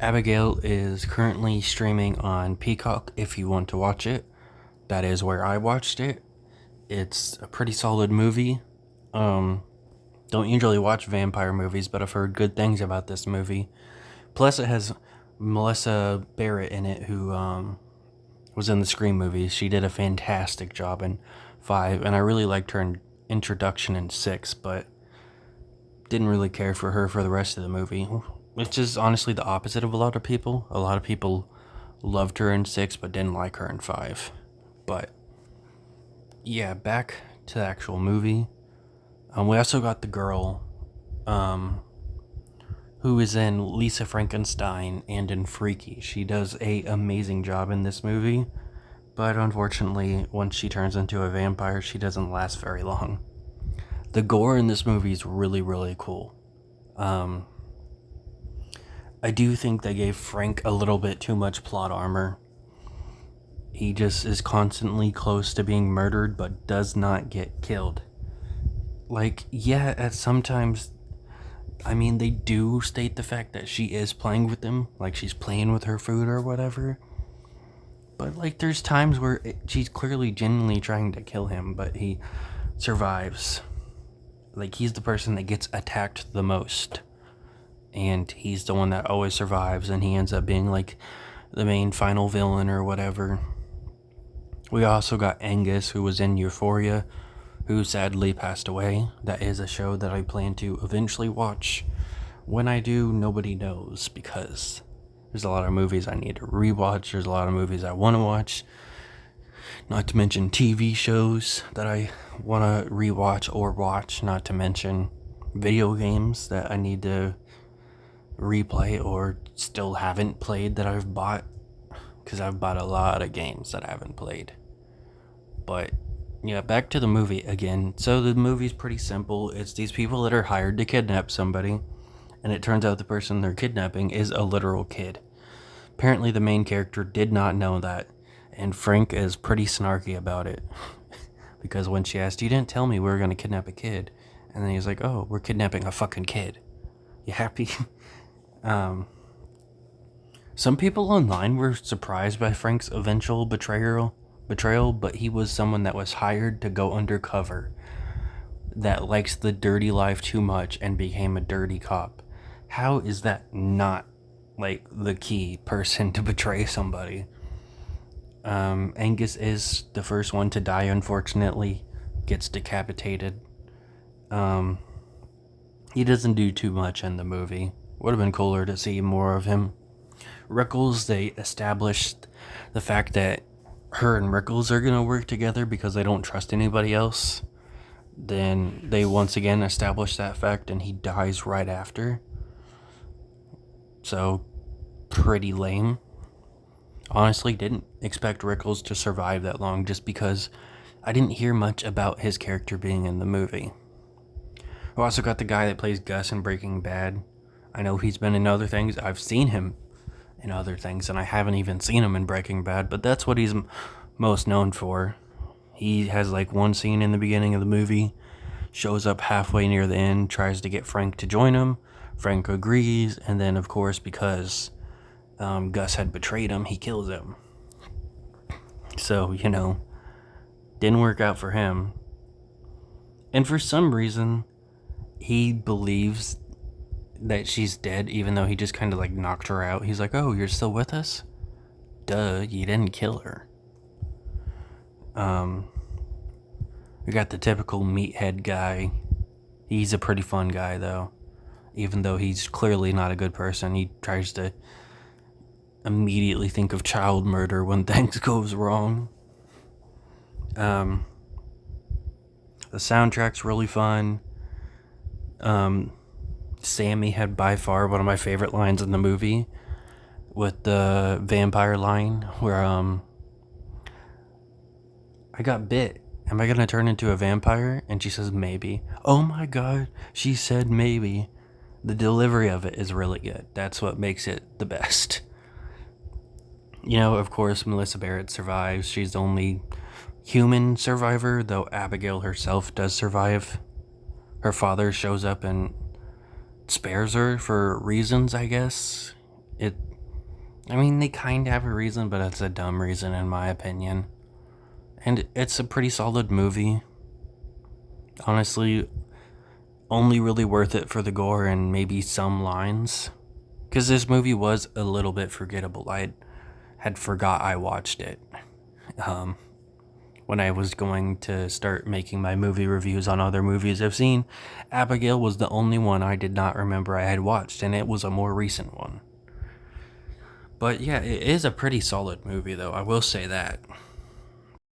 Abigail is currently streaming on Peacock if you want to watch it. That is where I watched it. It's a pretty solid movie. Um, don't usually watch vampire movies, but I've heard good things about this movie. Plus, it has Melissa Barrett in it, who was in the Scream movies. She did a fantastic job in 5, and I really liked her introduction in 6, but didn't really care for her for the rest of the movie, which is honestly the opposite of a lot of people. A lot of people loved her in 6 but didn't like her in 5. But yeah, back to the actual movie. We also got the girl um, who is in Lisa Frankenstein and in Freaky. She does a amazing job in this movie, but unfortunately, once she turns into a vampire, she doesn't last very long. The gore in this movie is really, really cool. Um, I do think they gave Frank a little bit too much plot armor. He just is constantly close to being murdered but does not get killed. Like, yeah, at sometimes, they do state the fact that she is playing with him, like she's playing with her food or whatever. But, like, there's times where she's clearly genuinely trying to kill him, but he survives. Like, he's the person that gets attacked the most. And he's the one that always survives, and he ends up being, like, the main final villain or whatever. We also got Angus, who was in Euphoria, who sadly passed away. That is a show that I plan to eventually watch. When I do, nobody knows, because there's a lot of movies I need to rewatch. There's a lot of movies I want to watch. Not to mention TV shows that I want to rewatch or watch. Not to mention video games that I need to replay or still haven't played that I've bought. Because I've bought a lot of games that I haven't played. But yeah, back to the movie again. So the movie's pretty simple. It's these people that are hired to kidnap somebody, and it turns out the person they're kidnapping is a literal kid. Apparently the main character did not know that, and Frank is pretty snarky about it. Because when she asked, "You didn't tell me we were going to kidnap a kid," and then he's like, "Oh, we're kidnapping a fucking kid. You happy?" Some people online were surprised by Frank's eventual betrayal, but he was someone that was hired to go undercover, that likes the dirty life too much and became a dirty cop. How is that not, like, the key person to betray somebody? Angus is the first one to die, unfortunately, gets decapitated. He doesn't do too much in the movie. Would have been cooler to see more of him. Rickles, they established the fact that her and Rickles are going to work together because they don't trust anybody else. Then they once again establish that fact, and he dies right after. So, pretty lame. Honestly, didn't expect Rickles to survive that long just because I didn't hear much about his character being in the movie. We also got the guy that plays Gus in Breaking Bad. I know he's been in other things. I've seen him in other things, and I haven't even seen him in Breaking Bad, but that's what he's most known for. He has like one scene in the beginning of the movie, shows up halfway near the end, tries to get Frank to join him. Frank agrees, and then of course, because Gus had betrayed him, he kills him. So, didn't work out for him. And for some reason, he believes that she's dead, even though he just kind of like knocked her out. He's like, "Oh, you're still with us? Duh, you didn't kill her." We got the typical meathead guy. He's a pretty fun guy, though. Even though he's clearly not a good person, he tries to immediately think of child murder when things goes wrong. The soundtrack's really fun. Sammy had by far one of my favorite lines in the movie, with the vampire line where "I got bit. Am I gonna turn into a vampire?" And she says, "Maybe." Oh my god, she said maybe. The delivery of it is really good. That's what makes it the best. Of course, Melissa Barrett survives. She's the only human survivor, though Abigail herself does survive. Her father shows up and spares her for reasons, I guess. It, I mean, they kind of have a reason, but it's a dumb reason in my opinion. And it's a pretty solid movie. Honestly, only really worth it for the gore and maybe some lines. Because this movie was a little bit forgettable. I had forgot I watched it. Um, when I was going to start making my movie reviews on other movies I've seen, Abigail was the only one I did not remember I had watched, and it was a more recent one. But yeah, it is a pretty solid movie, though, I will say that.